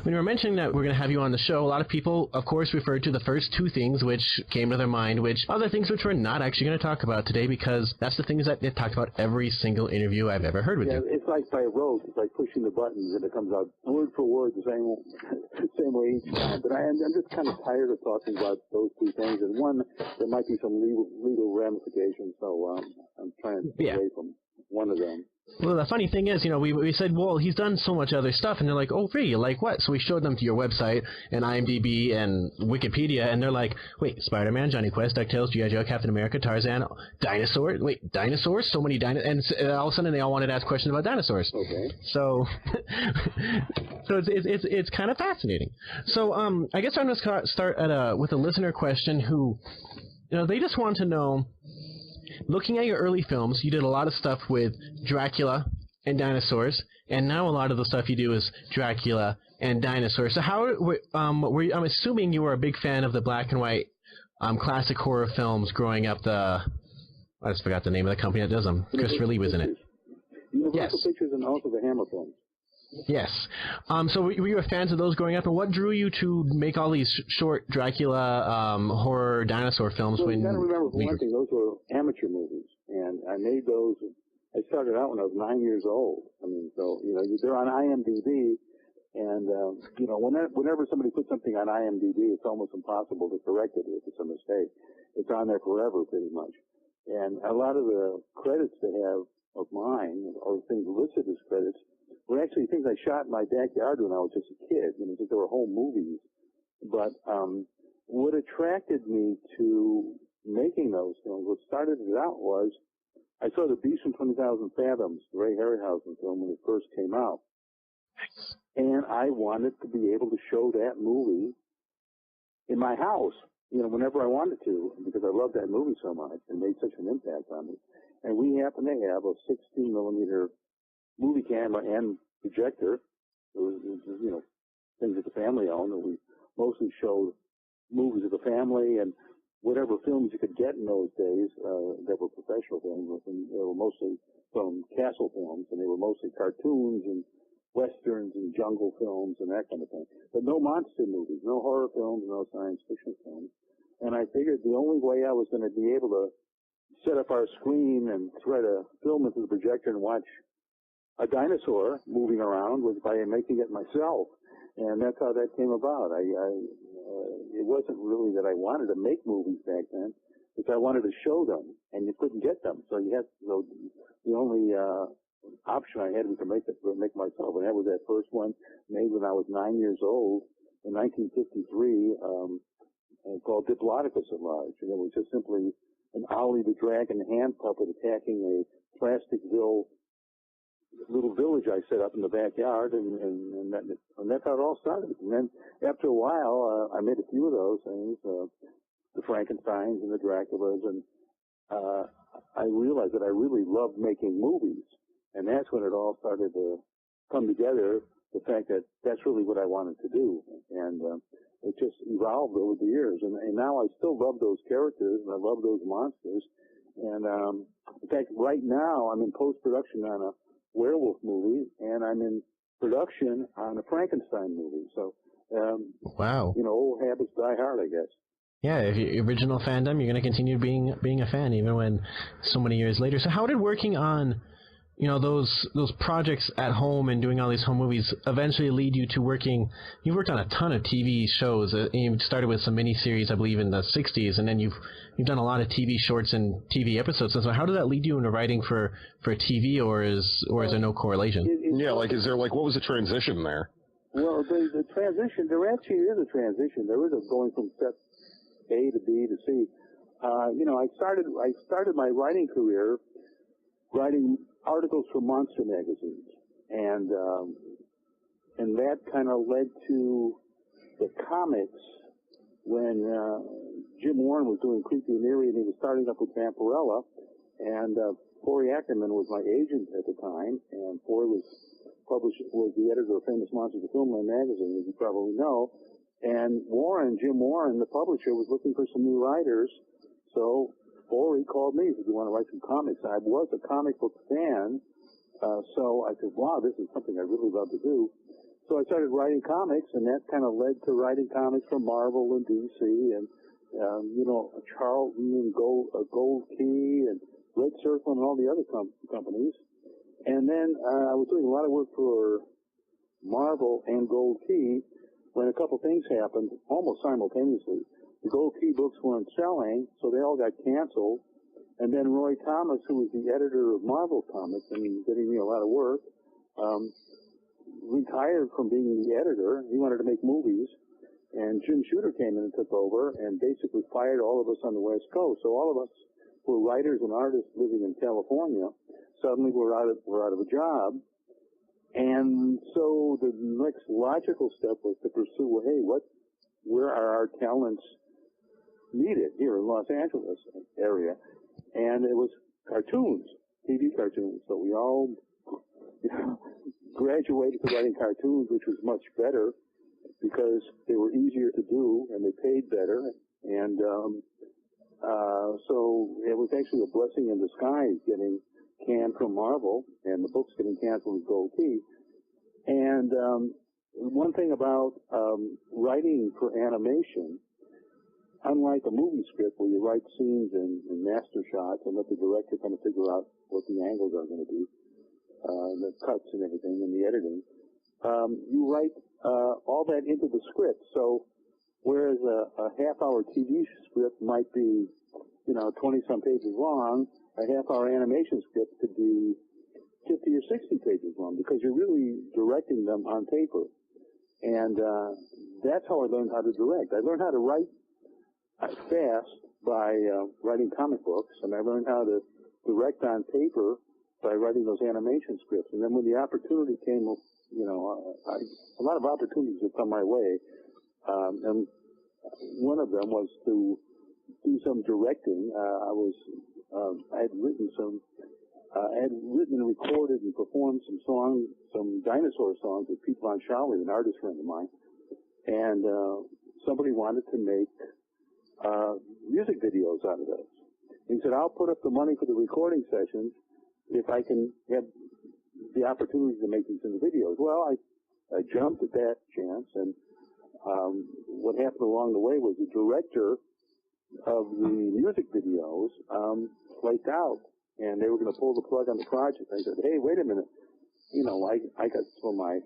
when you were mentioning that we're going to have you on the show, a lot of people, of course, referred to the first two things which came to their mind, which other things which we're not actually going to talk about today, because that's the things that get talked about every single interview I've ever heard with you. It's like by rote. It's like pushing the buttons, and it comes out word for word the same way each time. But I'm just kind of tired of talking about those two things. And one, there might be some legal ramifications, so I'm trying to stay away from one of them. Well, the funny thing is, we said, well, he's done so much other stuff, and they're like, oh, really? Like what? So we showed them to your website and IMDb and Wikipedia, and they're like, wait, Spider-Man, Johnny Quest, DuckTales, G.I. Joe, Captain America, Tarzan, dinosaurs? Wait, dinosaurs? So many dinosaurs? And all of a sudden they all wanted to ask questions about dinosaurs. Okay. So, it's kind of fascinating. So, I guess I'm going to start with a listener question who, they just want to know, looking at your early films, you did a lot of stuff with Dracula and dinosaurs, and now a lot of the stuff you do is Dracula and dinosaurs. So I'm assuming you were a big fan of the black and white classic horror films growing up. I just forgot the name of the company that does them. Christopher Lee was in it. Universal Pictures and also the Hammer films. Yes. So were you fans of those growing up, and what drew you to make all these short Dracula horror dinosaur films? Well, you got to remember, for one thing, those were amateur movies, and I made those. I started out when I was 9 years old. I mean, so they're on IMDb, and whenever somebody puts something on IMDb, it's almost impossible to correct it if it's a mistake. It's on there forever, pretty much. And a lot of the credits they have of mine, or things listed as credits, were actually things I shot in my backyard when I was just a kid. They were home movies. But what attracted me to making those films, what started it out was, I saw The Beast from 20,000 Fathoms, the Ray Harryhausen film, when it first came out. And I wanted to be able to show that movie in my house, whenever I wanted to, because I loved that movie so much and made such an impact on me. And we happen to have a 16-millimeter movie camera and projector. It was things that the family owned, and we mostly showed movies of the family and whatever films you could get in those days that were professional films. And they were mostly from Castle Films, and they were mostly cartoons and westerns and jungle films and that kind of thing. But no monster movies, no horror films, no science fiction films. And I figured the only way I was going to be able to set up our screen and thread a film into the projector and watch a dinosaur moving around was by making it myself. And that's how that came about. It wasn't really that I wanted to make movies back then, because I wanted to show them, and you couldn't get them. So the only option I had was to make myself, and that was that first one made when I was 9 years old in 1953, called Diplodocus at Large, and it was just simply an Ollie the Dragon hand puppet attacking a Plasticville little village I set up in the backyard, and that's how it all started. And then after a while, I made a few of those things, the Frankensteins and the Draculas, and I realized that I really loved making movies, and that's when it all started to come together, the fact that that's really what I wanted to do, and it just evolved over the years, and now I still love those characters, and I love those monsters, and in fact, right now, I'm in post-production on a werewolf movie, and I'm in production on a Frankenstein movie. So, wow, old habits die hard, I guess. Yeah, if your original fandom, you're going to continue being a fan even when so many years later. So, how did working on those projects at home and doing all these home movies eventually lead you to working? You worked on a ton of TV shows. You started with some miniseries, I believe, in the 60s, and then you've done a lot of TV shorts and TV episodes. And so how did that lead you into writing for TV, or is there no correlation? Is there what was the transition there? Well, the transition, there actually is a transition. There is a going from step A to B to C. I started my writing career writing articles for monster magazines, and that kind of led to the comics when Jim Warren was doing Creepy and Eerie, and he was starting up with Vampirella, and Corey Ackerman was my agent at the time, and Corey was the editor of Famous Monsters of Filmland magazine, as you probably know, and Jim Warren, the publisher, was looking for some new writers, so Corey called me, said, "Do you want to write some comics?" I was a comic book fan, so I said, "Wow, this is something I really love to do." So I started writing comics, and that kind of led to writing comics for Marvel and DC, and Charlton and Gold Key and Red Circle and all the other companies. And then I was doing a lot of work for Marvel and Gold Key when a couple things happened almost simultaneously. The Gold Key books weren't selling, so they all got canceled. And then Roy Thomas, who was the editor of Marvel Comics and getting me a lot of work, retired from being the editor. He wanted to make movies. And Jim Shooter came in and took over and basically fired all of us on the West Coast. So all of us who were writers and artists living in California suddenly were out of a job. And so the next logical step was to pursue, well, hey, where are our talents needed here in Los Angeles area? And it was cartoons, TV cartoons. So we all graduated to writing cartoons, which was much better because they were easier to do and they paid better. And so it was actually a blessing in disguise getting canned from Marvel and the books getting canceled with Gold Key. And one thing about writing for animation, unlike a movie script where you write scenes in master shots and let the director kind of figure out what the angles are going to be, the cuts and everything, and the editing, you write all that into the script. So whereas a half-hour TV script might be, 20-some pages long, a half-hour animation script could be 50 or 60 pages long because you're really directing them on paper. And that's how I learned how to direct. I learned how to write fast by writing comic books, and I learned how to direct on paper by writing those animation scripts. And then when the opportunity came, a lot of opportunities would come my way, and one of them was to do some directing. I had written and recorded and performed some songs, some dinosaur songs with Pete Von Schally, an artist friend of mine, and somebody wanted to make music videos out of those. He said, I'll put up the money for the recording sessions if I can have the opportunity to make these into videos. Well, I jumped at that chance, and what happened along the way was the director of the music videos flaked out, and they were going to pull the plug on the project. I said, hey, wait a minute. I got some of my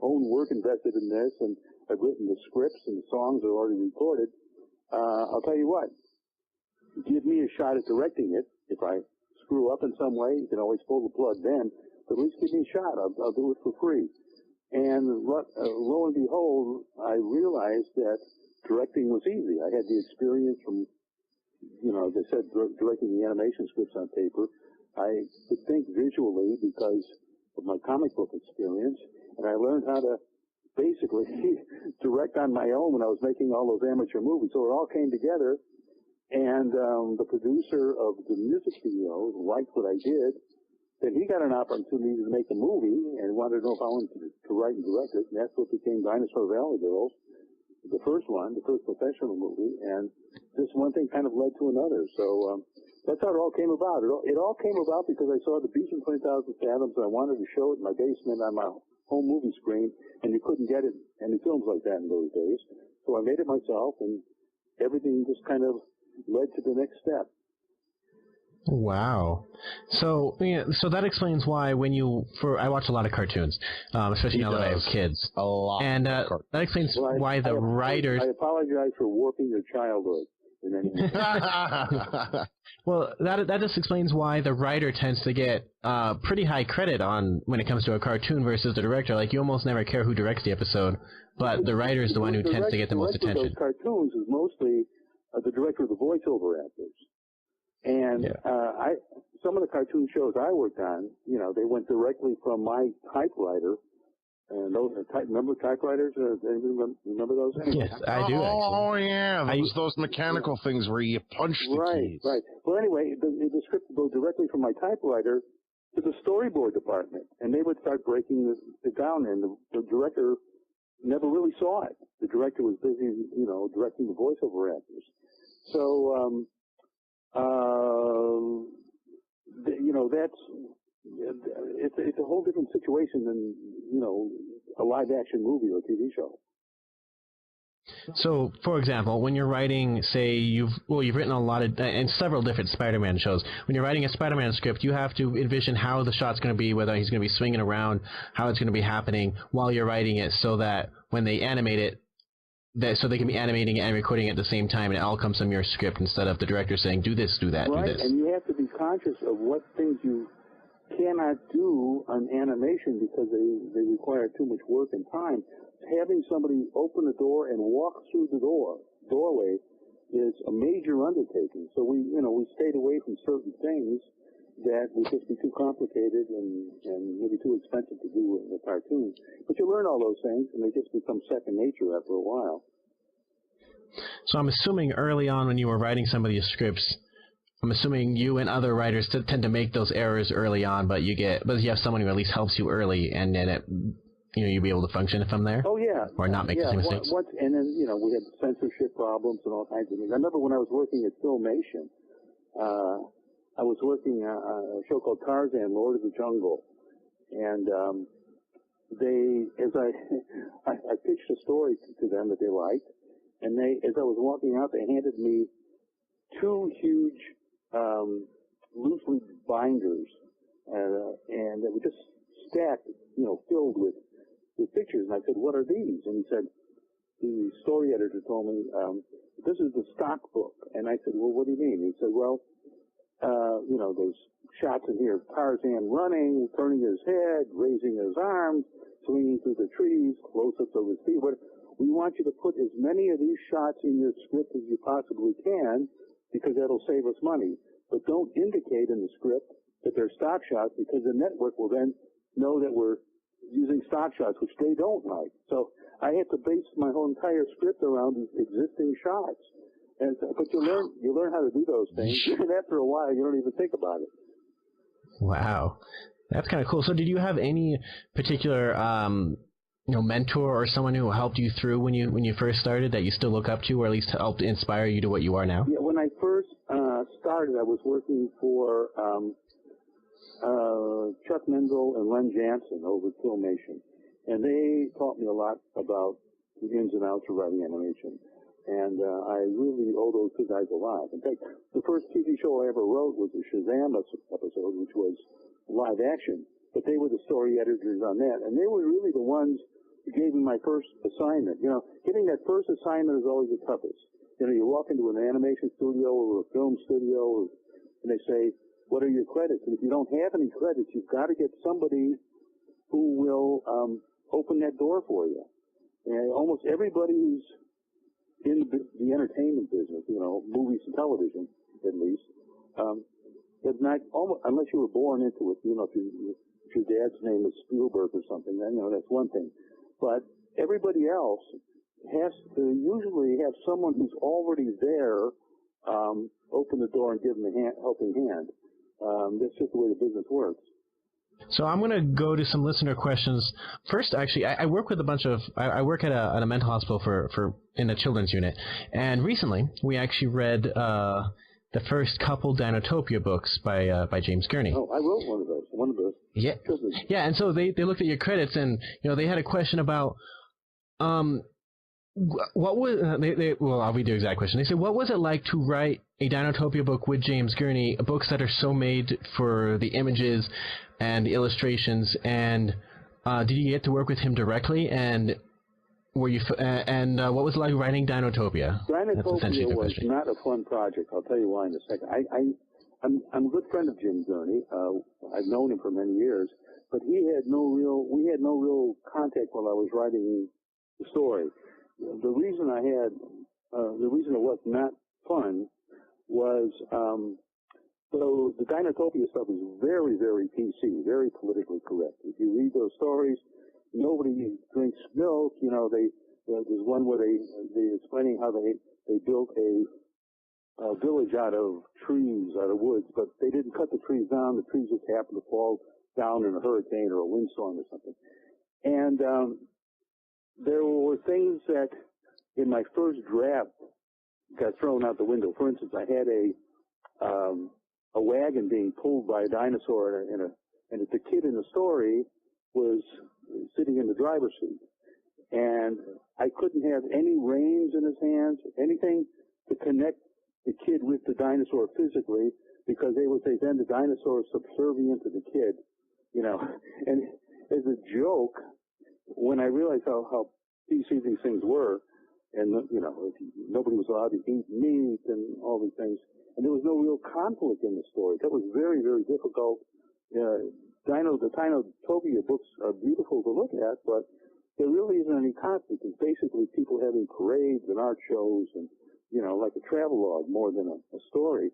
own work invested in this, and I've written the scripts, and the songs are already recorded. I'll tell you what, give me a shot at directing it. If I screw up in some way, you can always pull the plug then, but at least give me a shot. I'll do it for free. And lo and behold, I realized that directing was easy. I had the experience from, as I said, directing the animation scripts on paper. I could think visually because of my comic book experience, and I learned how to basically direct on my own when I was making all those amateur movies. So it all came together, and the producer of the music video liked what I did. Then he got an opportunity to make a movie and wanted to know if I wanted to write and direct it, and that's what became Dinosaur Valley Girls, the first professional movie, and this one thing kind of led to another. So that's how it all came about. It all came about because I saw The Beach in 20,000 Fathoms, and I wanted to show it in my basement on my home movie screen, and you couldn't get it any films like that in those days. So I made it myself, and everything just kind of led to the next step. Wow. So so that explains why I watch a lot of cartoons, especially now that I have kids. A lot. And that explains why the writers... I apologize for warping your childhood in any way. Well, that just explains why the writer tends to get pretty high credit on when it comes to a cartoon versus the director. Like, you almost never care who directs the episode, but the writer is the one who tends to get the most attention. Those cartoons is mostly the director of the voiceover actors. And some of the cartoon shows I worked on, they went directly from my typewriter. And those remember typewriters? Remember those? Yes, I do. Actually. Oh yeah, those mechanical things where you punch the keys. Right. Well, anyway, the script would go directly from my typewriter to the storyboard department, and they would start breaking it down. And the director never really saw it. The director was busy, directing the voiceover actors. So. It's a whole different situation than, a live-action movie or TV show. So, for example, when you're writing, say, you've written a lot of, in several different Spider-Man shows. When you're writing a Spider-Man script, you have to envision how the shot's going to be, whether he's going to be swinging around, how it's going to be happening while you're writing it, so that when they animate it, so they can be animating it and recording it at the same time, and it all comes from your script instead of the director saying, do this, do that, right, do this. And you have to be conscious of what things you cannot do on animation because they require too much work and time. Having somebody open the door and walk through the doorway is a major undertaking. So we stayed away from certain things that would just be too complicated and maybe too expensive to do in the cartoon. But you learn all those things, and they just become second nature after a while. So I'm assuming early on when you were writing some of these scripts, I'm assuming you and other writers tend to make those errors early on, but you have someone who at least helps you early, and then you'll be able to function from there. Oh yeah, or not make the same mistakes. And then we had censorship problems and all kinds of things. I remember when I was working at Filmation, I was working on a show called Tarzan, Lord of the Jungle, and I pitched a story to them that they liked, and as I was walking out, they handed me two huge loose leaf binders, and they were just stacked, filled with pictures. And I said, "What are these?" And he said, the story editor told me, "This is the stock book." And I said, "Well, what do you mean?" He said, "Well, there's shots in here of Tarzan running, turning his head, raising his arms, swinging through the trees, close-ups of his feet. But we want you to put as many of these shots in your script as you possibly can, because that'll save us money. But don't indicate in the script that they're stock shots, because the network will then know that we're using stock shots, which they don't like." So I had to base my whole entire script around these existing shots. But you learn how to do those things, and after a while, you don't even think about it. Wow, that's kind of cool. So, did you have any particular, mentor or someone who helped you through when you first started that you still look up to, or at least helped inspire you to what you are now? Yeah, when I first started, I was working for Chuck Menzel and Len Jansen over at Filmation, and they taught me a lot about the ins and outs of writing animation. And I really owe those two guys a lot. In fact, the first TV show I ever wrote was a Shazam episode, which was live action. But they were the story editors on that. And they were really the ones who gave me my first assignment. Getting that first assignment is always the toughest. You walk into an animation studio or a film studio, and they say, "What are your credits?" And if you don't have any credits, you've got to get somebody who will open that door for you. And almost everybody who's in the entertainment business, movies and television, at least, is not, unless you were born into it, if your dad's name is Spielberg or something, then, that's one thing. But everybody else has to usually have someone who's already there, open the door and give them a helping hand. That's just the way the business works. So I'm going to go to some listener questions. First, actually, I work with I work at a mental hospital in a children's unit. And recently, we actually read the first couple Dinotopia books by James Gurney. Oh, I wrote one of those. Yeah. Yeah, and so they looked at your credits, and, they had a question about, what was, well, I'll read the exact question. They said, what was it like to write a Dinotopia book with James Gurney, books that are so made for the images and the illustrations, and did you get to work with him directly, and were you, what was it like writing Dinotopia? Dinotopia was not a fun project. I'll tell you why in a second. I'm a good friend of Jim Gurney. I've known him for many years, but we had no real contact while I was writing the story. The reason it was not fun was, so the Dinotopia stuff is very, very PC, very politically correct. If you read those stories, nobody drinks milk. There's one where they're explaining how they built a village out of trees, out of woods, but they didn't cut the trees down. The trees just happened to fall down in a hurricane or a windstorm or something. And there were things that in my first draft got thrown out the window. For instance, I had a wagon being pulled by a dinosaur, and the kid in the story was sitting in the driver's seat. And I couldn't have any reins in his hands, anything to connect the kid with the dinosaur physically, because they would say then the dinosaur is subservient to the kid, you know. And as a joke, when I realized how PC these things were, and, you know, nobody was allowed to eat meat and all these things, and there was no real conflict in the story. That was very, very difficult. The Dinotopia books are beautiful to look at, but there really isn't any conflict. It's basically people having parades and art shows and, you know, like a travelogue more than a story.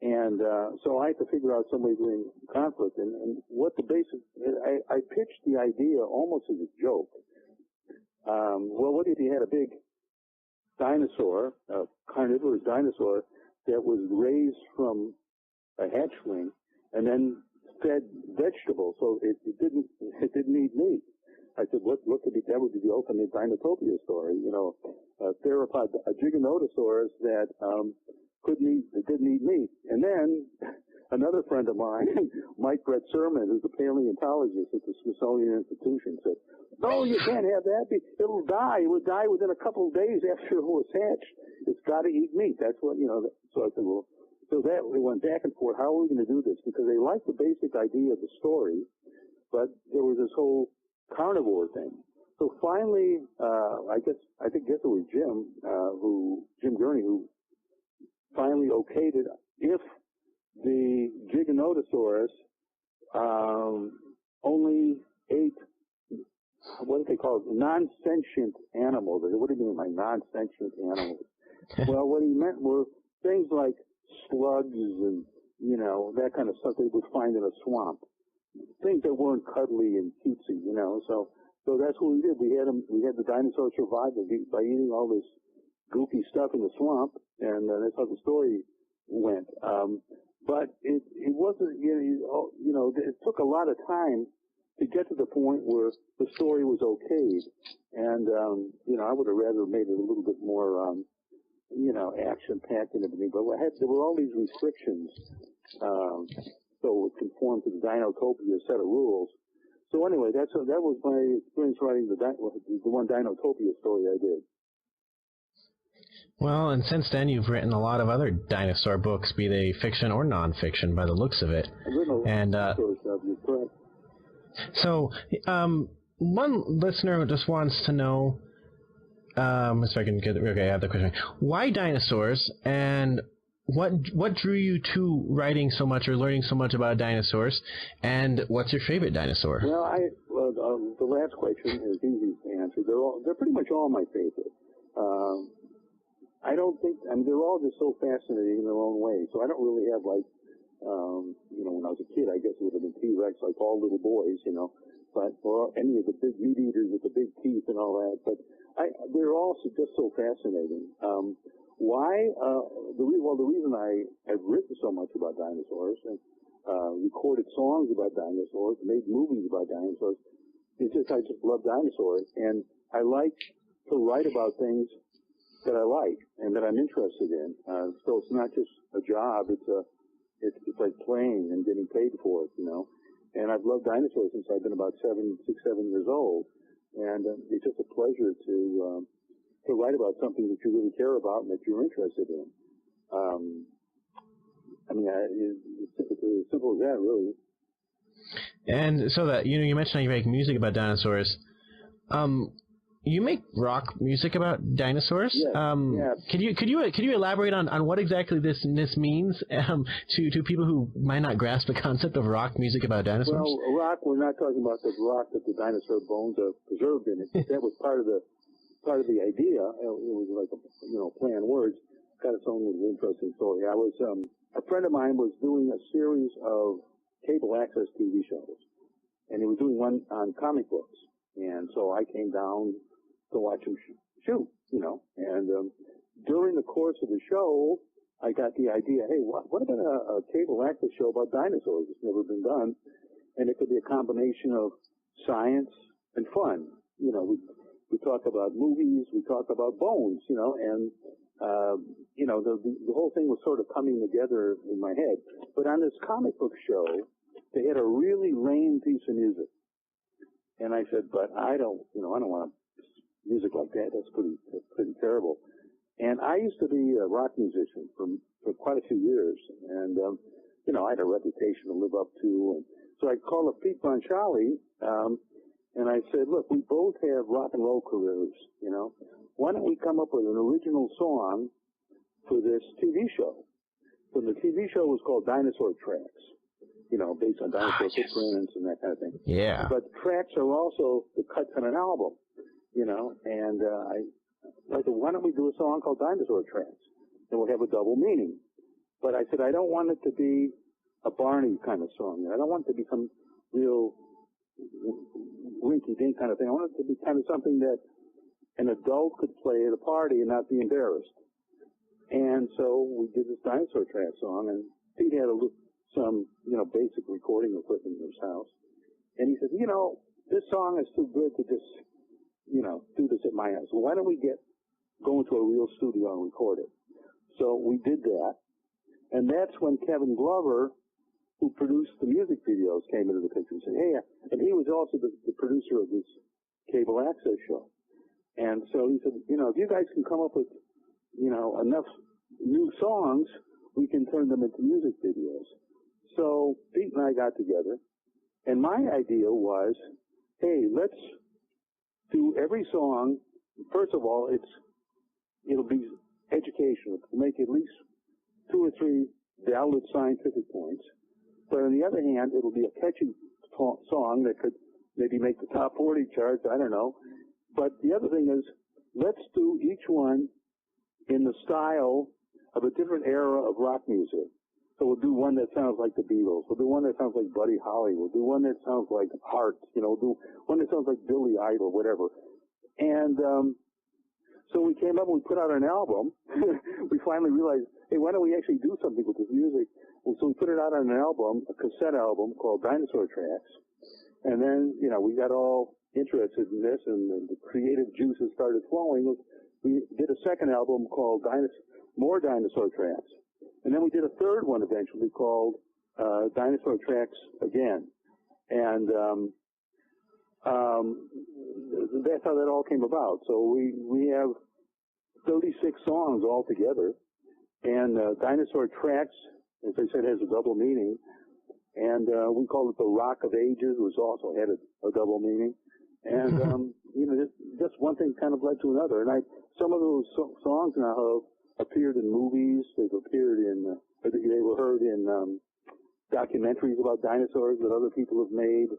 And so I had to figure out some way of doing conflict. And what the basic, I pitched the idea almost as a joke. Well, what if you had a big dinosaur, a carnivorous dinosaur, that was raised from a hatchling and then fed vegetables, so it didn't eat meat. I said, that would be the ultimate Dinotopia story, you know, a theropod, a Giganotosaurus that didn't eat meat. And then another friend of mine, Mike Brett Sermon, who's a paleontologist at the Smithsonian Institution, said, "No, you can't have that. It'll die. It would die within a couple of days after it was hatched. It's got to eat meat." That's what, you know. So I said, well, so that we went back and forth. How are we going to do this? Because they liked the basic idea of the story, but there was this whole carnivore thing. So finally, I guess it was Jim Gurney, who finally okayed it. If the Giganotosaurus only ate, what do they call it, non-sentient animals. What do you mean by non-sentient animals? Well, what he meant were things like slugs and, you know, that kind of stuff they would find in a swamp. Things that weren't cuddly and cutesy, you know. So that's what we did. We had the dinosaur survive by eating all this goofy stuff in the swamp, and that's how the story went. But it wasn't, you know, it took a lot of time to get to the point where the story was okayed. And, you know, I would have rather made it a little bit more, you know, action-packed and everything. But there were all these restrictions, so it would conform to the Dinotopia set of rules. So anyway, that was my experience writing the one Dinotopia story I did. Well, and since then you've written a lot of other dinosaur books, be they fiction or non-fiction, by the looks of it. I've written a lot of dinosaur stuff, you're correct. So, one listener just wants to know, if I can get, okay, I have the question. Why dinosaurs, and what drew you to writing so much or learning so much about dinosaurs, and what's your favorite dinosaur? Well, the last question is easy to answer. They're pretty much all my favorite. They're all just so fascinating in their own way. So I don't really have like, you know, when I was a kid, I guess it would have been T-Rex, like all little boys, you know, or any of the big meat eaters with the big teeth and all that. But they're all just so fascinating. Why? The reason I've written so much about dinosaurs and recorded songs about dinosaurs, made movies about dinosaurs, is just I just love dinosaurs, and I like to write about things that I like and that I'm interested in. So it's not just a job; it's like playing and getting paid for it, you know. And I've loved dinosaurs since I've been about 7 years old, and it's just a pleasure to write about something that you really care about and that you're interested in. It's as simple as that, really. And so that, you know, you mentioned how you make music about dinosaurs. You make rock music about dinosaurs. Yes. Yeah. Could you elaborate on what exactly this means to people who might not grasp the concept of rock music about dinosaurs? Well, rock, we're not talking about the rock that the dinosaur bones are preserved in. That was part of the idea. It was like a play on words. Got its own little interesting story. I was a friend of mine was doing a series of cable access TV shows, and he was doing one on comic books, and so I came down to watch him shoot, you know. And during the course of the show, I got the idea, hey, what about a cable access show about dinosaurs? It's never been done, and it could be a combination of science and fun. You know, we talk about movies, we talk about bones, you know, and you know, the whole thing was sort of coming together in my head. But on this comic book show, they had a really lame piece of music. And I said, but I don't want music like that. That's pretty terrible. And I used to be a rock musician for quite a few years. And, I had a reputation to live up to. And so I called up Pete Bonciali, and I said, look, we both have rock and roll careers, Why don't we come up with an original song for this TV show? So the TV show was called Dinosaur Tracks, based on dinosaur footprints and that kind of thing. Yeah. But tracks are also the cuts on an album, and I said, why don't we do a song called Dinosaur Tracks? And we'll have a double meaning. But I said, I don't want it to be a Barney kind of song. I don't want it to be some real rinky-dink kind of thing. I want it to be kind of something that an adult could play at a party and not be embarrassed. And so we did this Dinosaur Track song, and Pete had some, basic recording equipment in his house. And he said, this song is too good to just, do this at my house. So why don't we go into a real studio and record it? So we did that. And that's when Kevin Glover, who produced the music videos, came into the picture and said, hey, and he was also the producer of this cable access show. And so he said, if you guys can come up with, enough new songs, we can turn them into music videos. So Pete and I got together, and my idea was, hey, let's do every song. First of all, it'll be educational. It'll make at least 2 or 3 valid scientific points. But on the other hand, it'll be a catchy song that could maybe make the top 40 charts. I don't know. But the other thing is, let's do each one in the style of a different era of rock music. So we'll do one that sounds like the Beatles. We'll do one that sounds like Buddy Holly. We'll do one that sounds like Heart. We'll do one that sounds like Billy Idol, whatever. And so we came up and we put out an album. We finally realized, hey, why don't we actually do something with this music? And so we put it out on an album, a cassette album called Dinosaur Tracks. And then, we got all interested in this, and the creative juices started flowing. We did a second album called More Dinosaur Tracks. And then we did a third one eventually called Dinosaur Tracks Again. And that's how that all came about. So we have 36 songs altogether. And Dinosaur Tracks, as I said, has a double meaning. And we call it the Rock of Ages, which also had a double meaning. And, just one thing kind of led to another. And some of those songs now have appeared in movies. They've appeared they were heard in documentaries about dinosaurs that other people have made.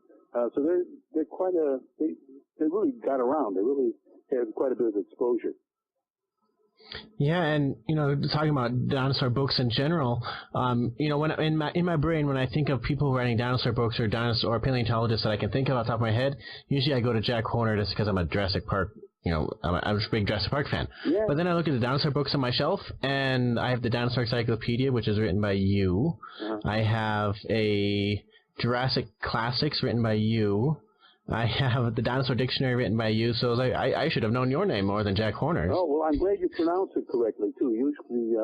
So they're quite they really got around. They really had quite a bit of exposure. Yeah, and talking about dinosaur books in general, when in my brain when I think of people writing dinosaur books or paleontologists that I can think of off the top of my head, usually I go to Jack Horner just because I'm a Jurassic Park. I'm a big Jurassic Park fan. Yeah. But then I look at the dinosaur books on my shelf, and I have the Dinosaur Encyclopedia, which is written by you. Uh-huh. I have a Jurassic Classics written by you. I have the Dinosaur Dictionary written by you, so I should have known your name more than Jack Horner's. Oh, well, I'm glad you pronounced it correctly, too. Usually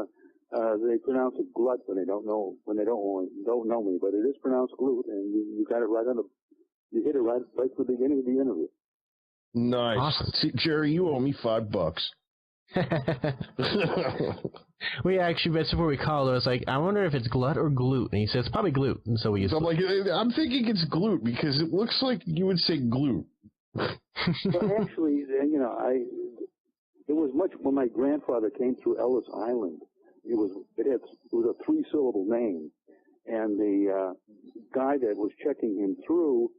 they pronounce it Glut when they don't know me, but it is pronounced Glut, and you got it right you hit it right at the beginning of the interview. Nice. Awesome. See, Jerry, you owe me $5. We actually, that's before we called, I was like, I wonder if it's Glut or Glut. And he says, probably Glut. And so we used I'm thinking it's Glut because it looks like you would say Glut. But actually, it was much when my grandfather came through Ellis Island. It was a 3-syllable name. And the guy that was checking him through,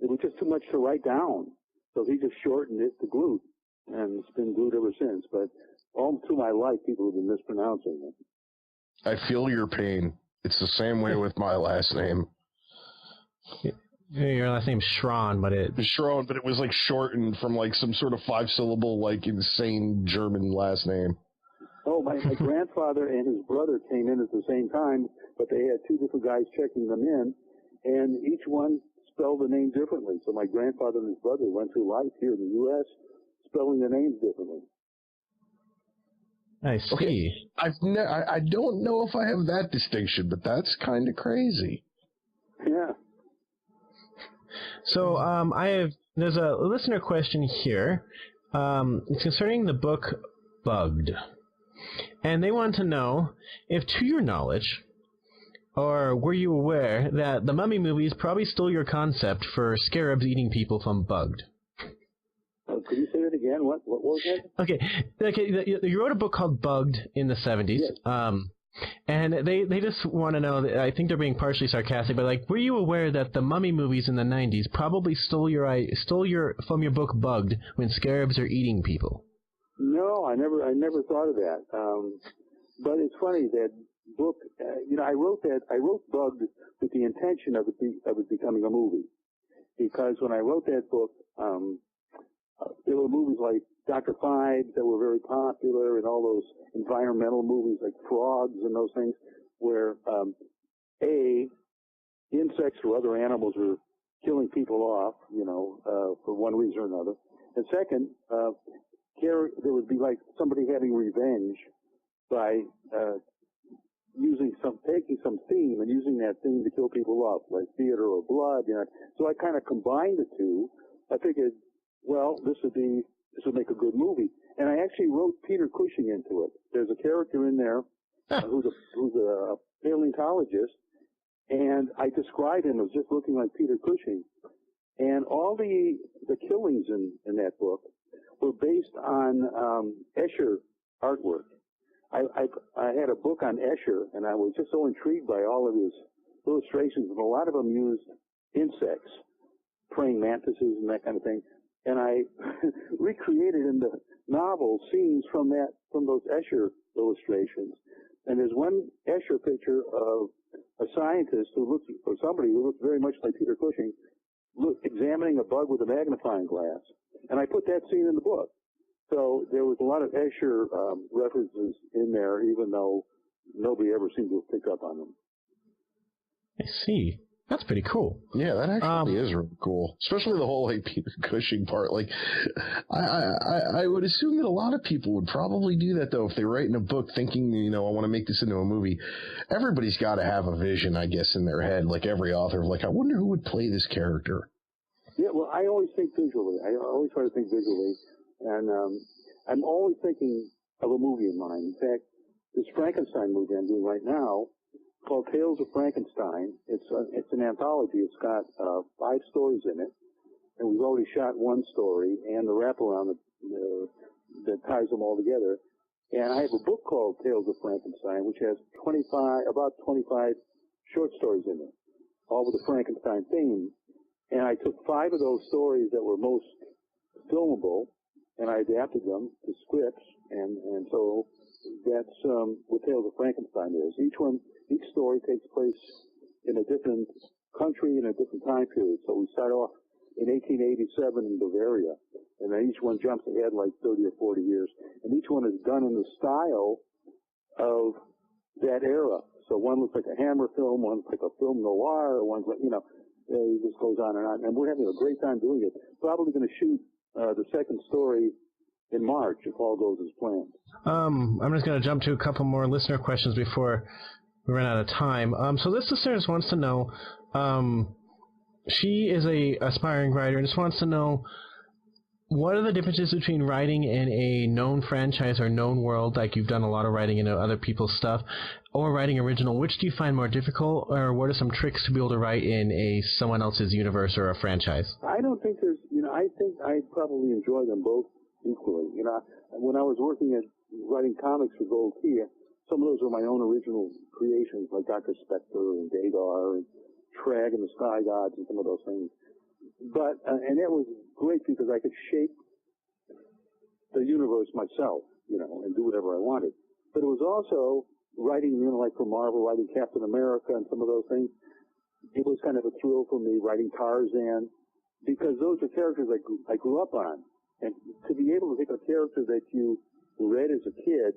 it was just too much to write down. So he just shortened it to Glut. And it's been Glut ever since. But all through my life, people have been mispronouncing it. I feel your pain. It's the same way with my last name. Your last name's Schron, but it was like shortened from like some sort of 5-syllable, like insane German last name. Oh, my grandfather and his brother came in at the same time, but they had 2 different guys checking them in, and each one spelled the name differently. So my grandfather and his brother went through life here in the U.S. spelling the names differently. I see. Okay. I don't know if I have that distinction, but that's kind of crazy. Yeah. So there's a listener question here. It's concerning the book Bugged. And they want to know if, to your knowledge, or were you aware that the Mummy movies probably stole your concept for scarabs eating people from Bugged? Could you say that again? What was that? Okay. You wrote a book called Bugged in the 70s. Yes. And they just want to know, I think they're being partially sarcastic, but like, were you aware that the Mummy movies in the 90s probably stole from your book Bugged when scarabs are eating people? No, I never thought of that. But it's funny that book. I wrote Bugged with the intention of it becoming a movie, because when I wrote that book, there were movies like Dr. Fives that were very popular, and all those environmental movies like Frogs and those things, where insects or other animals were killing people off, for one reason or another. And second, there would be like somebody having revenge by taking some theme and using that theme to kill people off, like theater or blood. So I kind of combined the two. I figured, well, this would make a good movie, and I actually wrote Peter Cushing into it. There's a character in there who's a paleontologist, and I described him as just looking like Peter Cushing. And all the killings in that book were based on Escher artwork. I had a book on Escher, and I was just so intrigued by all of his illustrations, and a lot of them used insects, praying mantises and that kind of thing. And I recreated in the novel scenes from those Escher illustrations. And there's one Escher picture of a scientist somebody who looks very much like Peter Cushing, examining a bug with a magnifying glass. And I put that scene in the book. So there was a lot of Escher references in there, even though nobody ever seemed to have picked up on them. I see. That's pretty cool. Yeah, that actually is really cool. Especially the whole Peter Cushing part. Like, I would assume that a lot of people would probably do that, though, if they're writing a book thinking, I want to make this into a movie. Everybody's got to have a vision, I guess, in their head, like every author, like, I wonder who would play this character. Yeah, well, I always think visually. I always try to think visually. And I'm always thinking of a movie in mind. In fact, this Frankenstein movie I'm doing right now, called Tales of Frankenstein. It's an anthology. It's got 5 stories in it, and we've already shot one story and the wraparound that ties them all together. And I have a book called Tales of Frankenstein, which has about 25 short stories in it, all with the Frankenstein theme. And I took 5 of those stories that were most filmable, and I adapted them to scripts, and so that's what Tales of Frankenstein is. Each story takes place in a different country in a different time period. So we start off in 1887 in Bavaria, and then each one jumps ahead like 30 or 40 years. And each one is done in the style of that era. So one looks like a Hammer film, one's like a film noir, one's like, it just goes on. And we're having a great time doing it. Probably going to shoot the second story in March if all goes as planned. I'm just going to jump to a couple more listener questions before we run out of time. So this listener just wants to know, she is a aspiring writer and just wants to know, what are the differences between writing in a known franchise or known world, like you've done a lot of writing into other people's stuff, or writing original? Which do you find more difficult, or what are some tricks to be able to write in someone else's universe or a franchise? I don't think there's, I think I probably enjoy them both equally. When I was working at writing comics for Gold Key, some of those were my own original creations, like Dr. Spectre and Dagar and Trag and the Sky Gods and some of those things. But, and that was great because I could shape the universe myself, and do whatever I wanted. But it was also writing, like for Marvel, writing Captain America and some of those things. It was kind of a thrill for me writing Tarzan, because those are characters I grew up on. And to be able to take a character that you read as a kid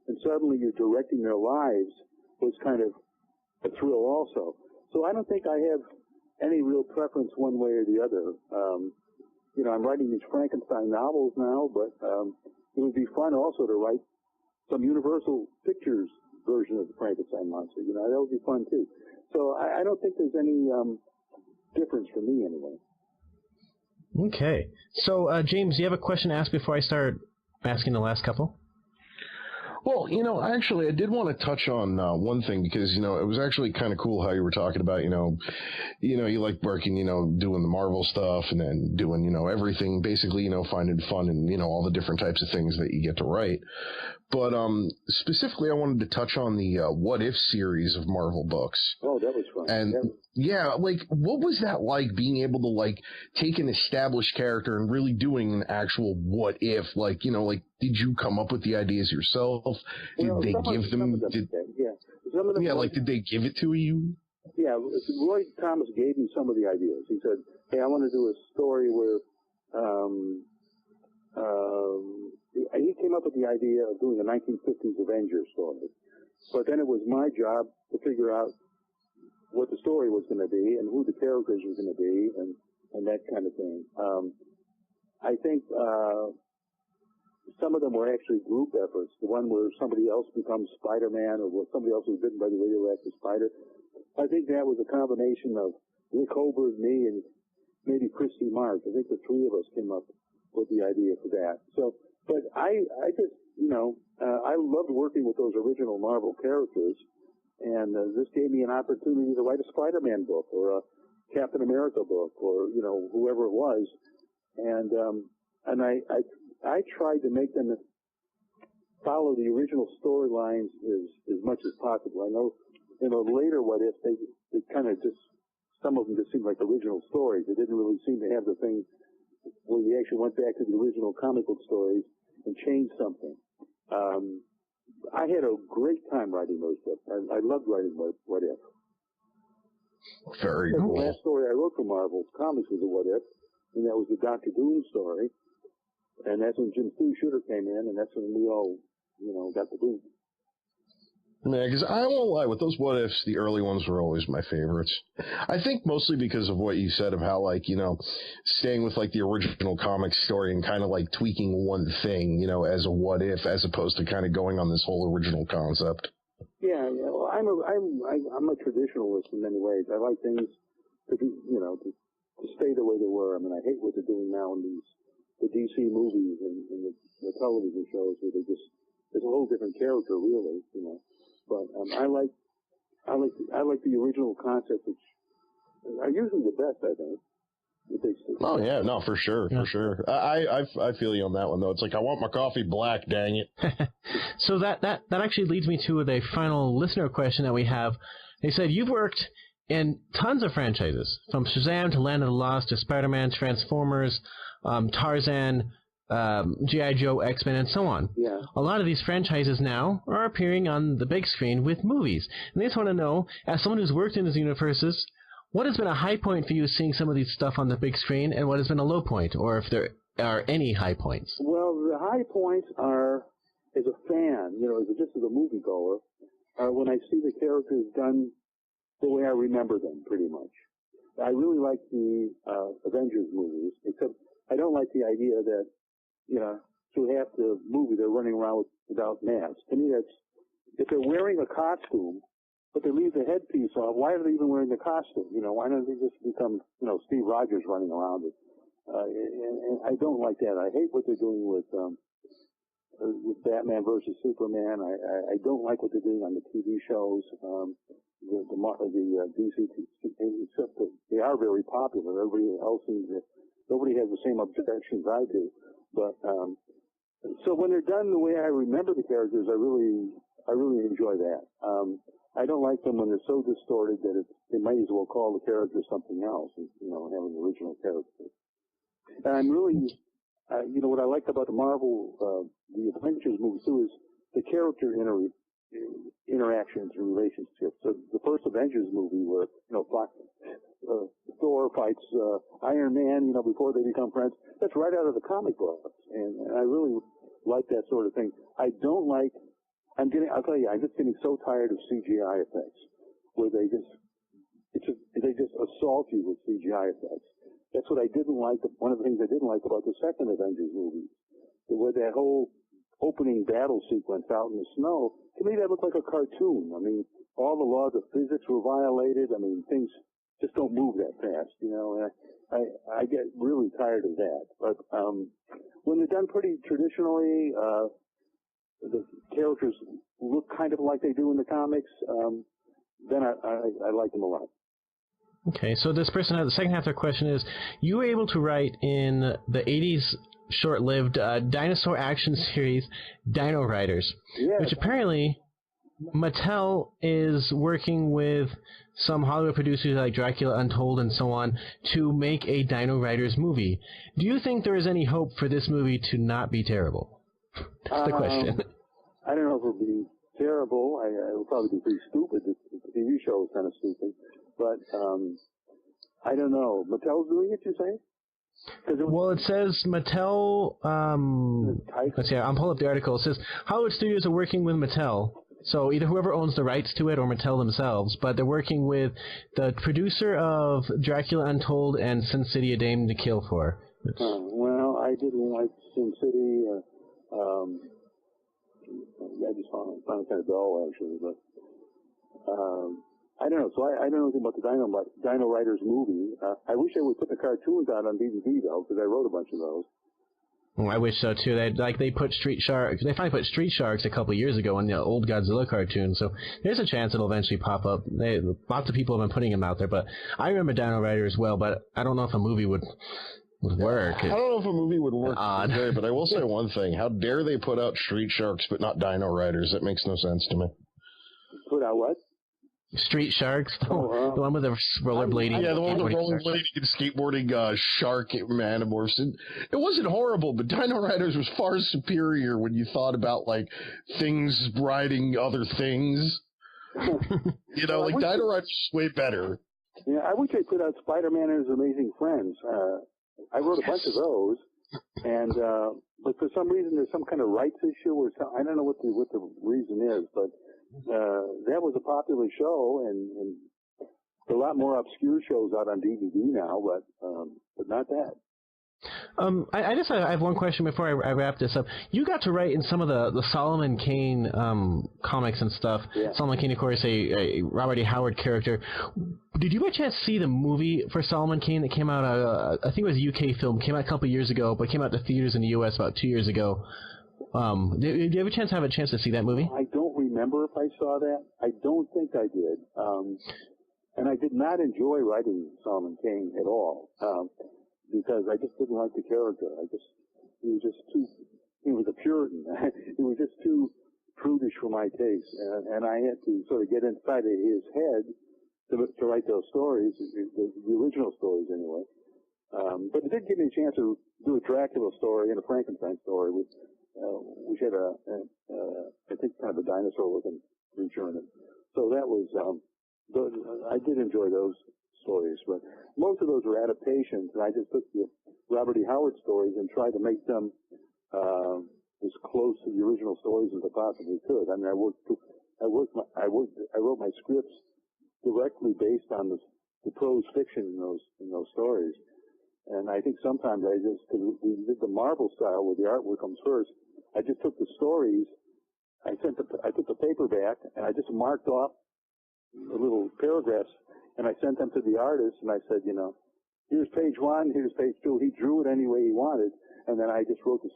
and suddenly you're directing their lives was kind of a thrill also. So I don't think I have any real preference one way or the other. I'm writing these Frankenstein novels now, but it would be fun also to write some Universal Pictures version of the Frankenstein monster. That would be fun too. So I don't think there's any difference for me anyway. Okay. So, James, do you have a question to ask before I start asking the last couple? Well, actually, I did want to touch on one thing because, it was actually kind of cool how you were talking about, you like working, doing the Marvel stuff and then doing, everything, basically, finding fun and, all the different types of things that you get to write. But specifically, I wanted to touch on the What If series of Marvel books. Oh, that was fun. And yeah, what was that like, being able to take an established character and really doing an actual what if? Did you come up with the ideas yourself? Did they give them? Did they give it to you? Yeah, Roy Thomas gave me some of the ideas. He said, "Hey, I want to do a story where." He came up with the idea of doing a 1950s Avengers story, but then it was my job to figure out what the story was going to be and who the characters were going to be and that kind of thing. I think some of them were actually group efforts. The one where somebody else becomes Spider-Man or somebody else was bitten by the radioactive spider. I think that was a combination of Rick Holberg, me, and maybe Christy Mark. I think the three of us came up with the idea for that. So, but I just, I loved working with those original Marvel characters, and this gave me an opportunity to write a Spider-Man book or a Captain America book or, whoever it was. And I tried to make them follow the original storylines as much as possible. I know, later What If, they kind of just, some of them just seemed like original stories. They didn't really seem to have the thing where we actually went back to the original comic book stories and changed something. I had a great time writing those books. I loved writing What If. Very cool. The last story I wrote for Marvel Comics was a What If, and that was the Dr. Doom story. And that's when Jim Shooter came in, and that's when we all, got the boom. Yeah, because I won't lie, with those What Ifs, the early ones were always my favorites. I think mostly because of what you said of how, staying with, the original comic story and kind of, tweaking one thing, as a What If, as opposed to kind of going on this whole original concept. Yeah, well, I'm a traditionalist in many ways. I like things to be, to stay the way they were. I mean, I hate what they're doing now in the DC movies and the television shows where there's a whole different character, really, But I like the original concepts, which are usually the best, I think. Oh yeah, no, for sure. I feel you on that one though. It's I want my coffee black, dang it. So that actually leads me to the final listener question that we have. They said you've worked in tons of franchises, from Shazam to Land of the Lost to Spider-Man, Transformers, Tarzan, G.I. Joe, X-Men, and so on. Yeah. A lot of these franchises now are appearing on the big screen with movies. And they just want to know, as someone who's worked in these universes, what has been a high point for you seeing some of these stuff on the big screen, and what has been a low point, or if there are any high points? Well, the high points are, as a fan, just as a moviegoer, when I see the characters done the way I remember them, pretty much. I really like the Avengers movies, except I don't like the idea that, through half the movie they're running around without masks. To me, that's, if they're wearing a costume, but they leave the headpiece off, why are they even wearing the costume? Why don't they just become, Steve Rogers running around? And I don't like that. I hate what they're doing with Batman versus Superman. I don't like what they're doing on the TV shows. The DC, except that they are very popular. Nobody has the same objections I do. But so when they're done the way I remember the characters, I really enjoy that. I don't like them when they're so distorted that they might as well call the character something else, and have an original character. And I'm really, what I like about the Marvel, the Avengers movies too, is the character interactions and relationships. So the first Avengers movie where, Thor fights Iron Man, before they become friends, that's right out of the comic books. And I really like that sort of thing. I don't like, I'm just getting so tired of CGI effects, where they just assault you with CGI effects. That's what I didn't like. One of the things I didn't like about the second Avengers movie, where that whole opening battle sequence out in the snow, to me that looked like a cartoon. I mean, all the laws of physics were violated. I mean, things just don't move that fast, And I get really tired of that. But when they're done pretty traditionally, the characters look kind of like they do in the comics, then I like them a lot. Okay, so this person has the second half of their question is, you were able to write in the 80s short-lived dinosaur action series Dino Riders, which apparently Mattel is working with some Hollywood producers like Dracula Untold and so on to make a Dino Riders movie. Do you think there is any hope for this movie to not be terrible? That's the question. I don't know if it'll be terrible. It'll probably be pretty stupid. The TV show is kind of stupid. But I don't know. Mattel's doing it, you say? Well, it says Mattel. Let's see. I'm pulling up the article. It says Hollywood studios are working with Mattel. So either whoever owns the rights to it or Mattel themselves, but they're working with the producer of Dracula Untold and Sin City: A Dame to Kill For. Well, I didn't like Sin City. I just found it kind of dull, actually. But I don't know. So I don't know anything about the Dino Riders movie. I wish they would put the cartoons out on DVD, though, because I wrote a bunch of those. I wish so too. They put Street Sharks. They finally put Street Sharks a couple of years ago in the old Godzilla cartoon. So there's a chance it'll eventually pop up. Lots of people have been putting them out there, but I remember Dino Rider as well. But I don't know if a movie would work. I don't know if a movie would work today, but I will say one thing: how dare they put out Street Sharks but not Dino Riders? That makes no sense to me. Put out what? Street Sharks, the one with the rollerblading. Yeah, the one with the rollerblading and skateboarding shark manimorphs. It wasn't horrible, but Dino Riders was far superior when you thought about like things riding other things. You know, like Dino Riders was way better. Yeah, I wish they put out Spider-Man and His Amazing Friends. I wrote a bunch of those, and but for some reason there's some kind of rights issue or something. I don't know what the reason is, but. That was a popular show, and a lot more obscure shows out on DVD now, but not that. I have one question before I wrap this up. You got to write in some of the Solomon Kane comics and stuff. Yeah. Solomon Kane, of course, a Robert E. Howard character. Did you by chance see the movie for Solomon Kane that came out? I think it was a UK film. Came out a couple of years ago, but came out to theaters in the US about 2 years ago. Did you have a chance to see that movie? I don't remember if I saw that. I don't think I did. And I did not enjoy writing Solomon Kane at all, because I just didn't like the character. He was a Puritan. He was just too prudish for my taste. And I had to sort of get inside of his head to write those stories, the original stories anyway. But it did give me a chance to do a Dracula story and a Frankenstein story which had I think kind of a dinosaur-looking creature in it. So that was, I did enjoy those stories, but most of those were adaptations, and I just took the Robert E. Howard stories and tried to make them as close to the original stories as I possibly could. I mean, I wrote my scripts directly based on the prose fiction in those stories. And I think sometimes because we did the Marvel style where the artwork comes first, I just took the stories, I took the paperback, and I just marked off the little paragraphs, and I sent them to the artist, and I said, here's page 1, here's page 2. He drew it any way he wanted, and then I just wrote the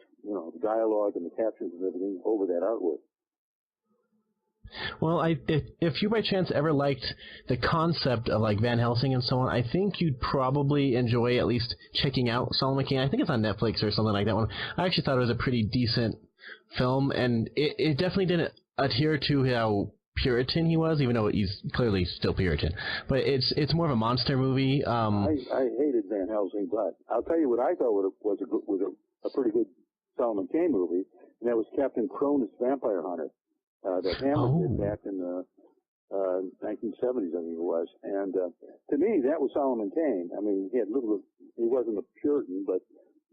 dialogue and the captions and everything over that artwork. Well, if you by chance ever liked the concept of like Van Helsing and so on, I think you'd probably enjoy at least checking out Solomon Kane. I think it's on Netflix or something like that one. I actually thought it was a pretty decent film, and it definitely didn't adhere to how Puritan he was, even though he's clearly still Puritan. But it's more of a monster movie. I hated Van Helsing, but I'll tell you what I thought was a pretty good Solomon Kane movie, and that was Captain Cronus Vampire Hunter. That Hamlet did back in the 1970s, I think it was. And to me, that was Solomon Kane. I mean, he wasn't a Puritan, but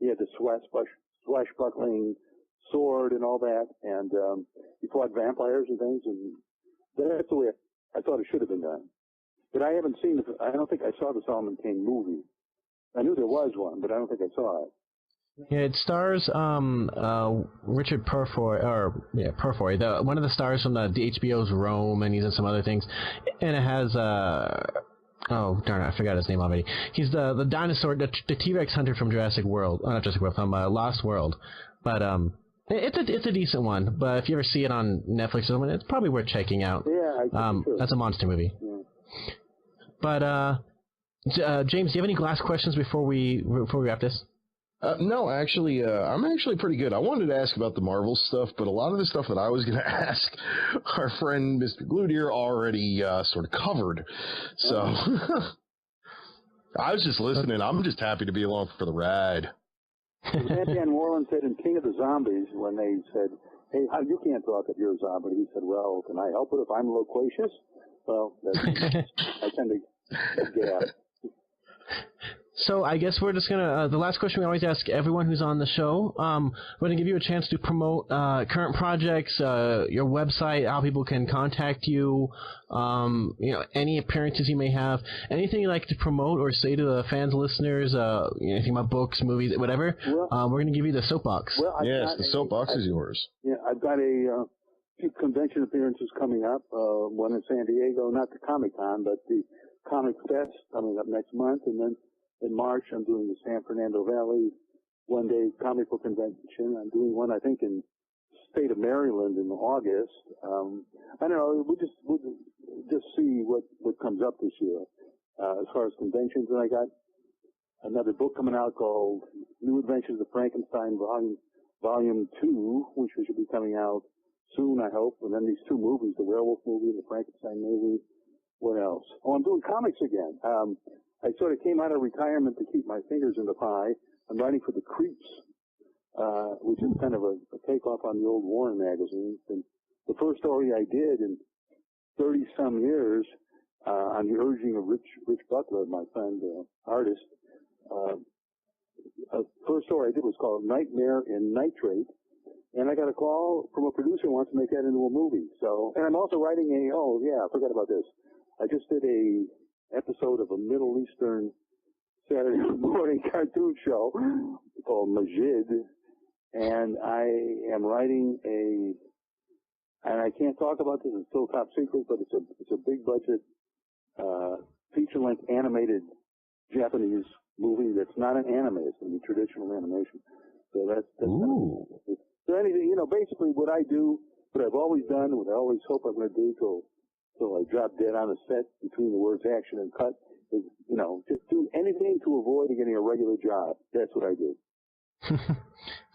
he had the swashbuckling sword and all that, and he fought vampires and things, and that's the way I thought it should have been done. But I don't think I saw the Solomon Kane movie. I knew there was one, but I don't think I saw it. Yeah, it stars Richard Purfoy, one of the stars from the HBO's Rome, and he's in some other things. And it has Oh, darn it, I forgot his name already. He's the dinosaur, the T-Rex hunter from Jurassic World. Not Jurassic World, from Lost World. But it's a decent one. But if you ever see it on Netflix or something, it's probably worth checking out. Yeah, that's a monster movie. Yeah. But James, do you have any last questions before we wrap this? No, actually, I'm actually pretty good. I wanted to ask about the Marvel stuff, but a lot of the stuff that I was going to ask our friend Mr. Glut here already sort of covered. So I was just listening. I'm just happy to be along for the ride. Dan Warren said in King of the Zombies, when they said, "Hey, how you can't talk if you're a zombie," he said, "Well, can I help it if I'm loquacious?" Well, I tend to get out. So I guess we're just gonna. The last question we always ask everyone who's on the show. We're gonna give you a chance to promote current projects, your website, how people can contact you. Any appearances you may have, anything you'd like to promote or say to the fans, listeners. Anything about books, movies, whatever. Well, we're gonna give you the soapbox. Well, the soapbox is yours. Yeah, I've got a few convention appearances coming up. One in San Diego, not the Comic-Con, but the Comic Fest coming up next month, and then in March I'm doing the San Fernando Valley one-day comic book convention. I'm doing one, I think, in the state of Maryland in August. I don't know. We'll just see what comes up this year as far as conventions. And I got another book coming out called New Adventures of Frankenstein Volume 2, which should be coming out soon, I hope. And then these two movies, the werewolf movie and the Frankenstein movie. What else? Oh, I'm doing comics again. I sort of came out of retirement to keep my fingers in the pie. I'm writing for The Creeps, which is kind of a takeoff on the old Warren magazine. And the first story I did in 30-some years, on the urging of Rich Butler, my friend, artist, first story I did was called Nightmare in Nitrate. And I got a call from a producer who wants to make that into a movie. So, and I'm also writing I forgot about this. I just did a episode of a Middle Eastern Saturday morning cartoon show called Majid, and I am writing and I can't talk about this, it's still top secret, but it's a big budget, feature-length animated Japanese movie that's not an anime, it's going to be traditional animation. So that's so anything, basically what I do, what I've always done, what I always hope I'm going to do till I drop dead on a set between the words action and cut is, just do anything to avoid getting a regular job. That's what I do.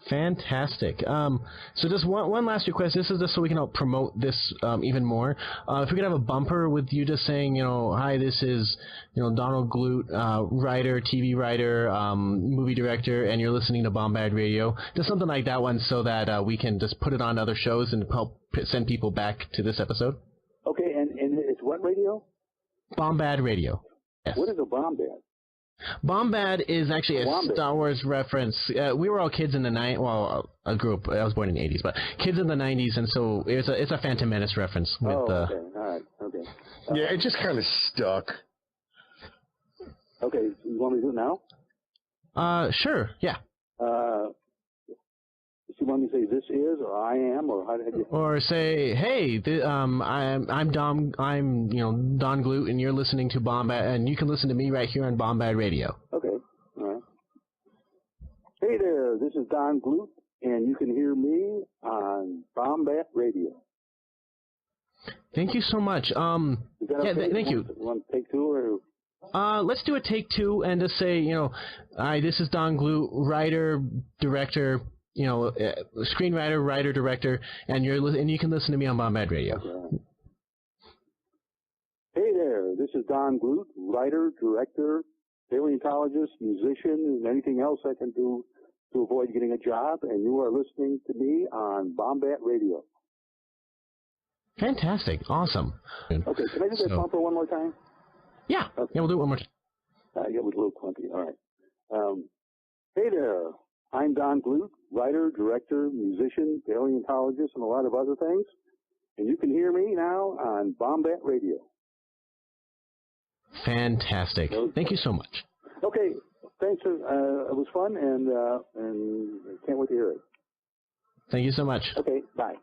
Fantastic. So just one last request. This is just so we can help promote this even more. If we could have a bumper with you just saying, hi, this is, Donald Glut, writer, TV writer, movie director, and you're listening to Bombad Radio. Just something like that one so that we can just put it on other shows and help send people back to this episode. Okay, and it's what radio? Bombad Radio. Yes. What is a Bombad? Bombad is actually a Star Wars reference. We were all kids in the I was born in the 80s, but kids in the 90s, and so it's a Phantom Menace reference. With, okay, all right, okay. Yeah, it just kind of stuck. Okay, you want me to do it now? Sure, yeah. You want me to say this is, or I am, or how did you? Or say, hey, I'm Don Glut, and you're listening to Bombad, and you can listen to me right here on Bombad Radio. Okay, all right. Hey there, this is Don Glut, and you can hear me on Bombad Radio. Thank you so much. Is that okay? Thank you. You want to take two, or? Let's do a take two, and just say, hi, this is Don Glut, writer, director. Screenwriter, writer, director, and you can listen to me on Bombad Radio. Okay. Hey there, this is Don Glut, writer, director, paleontologist, musician, and anything else I can do to avoid getting a job, and you are listening to me on Bombad Radio. Fantastic. Awesome. Okay, can I do that bumper one more time? Yeah. Okay. Yeah, we'll do it one more time. Yeah, it was a little clunky. All right. Hey there. I'm Don Glut, writer, director, musician, paleontologist, and a lot of other things. And you can hear me now on Bombad Radio. Fantastic. Thank you so much. Okay. Thanks. It was fun, and can't wait to hear it. Thank you so much. Okay. Bye.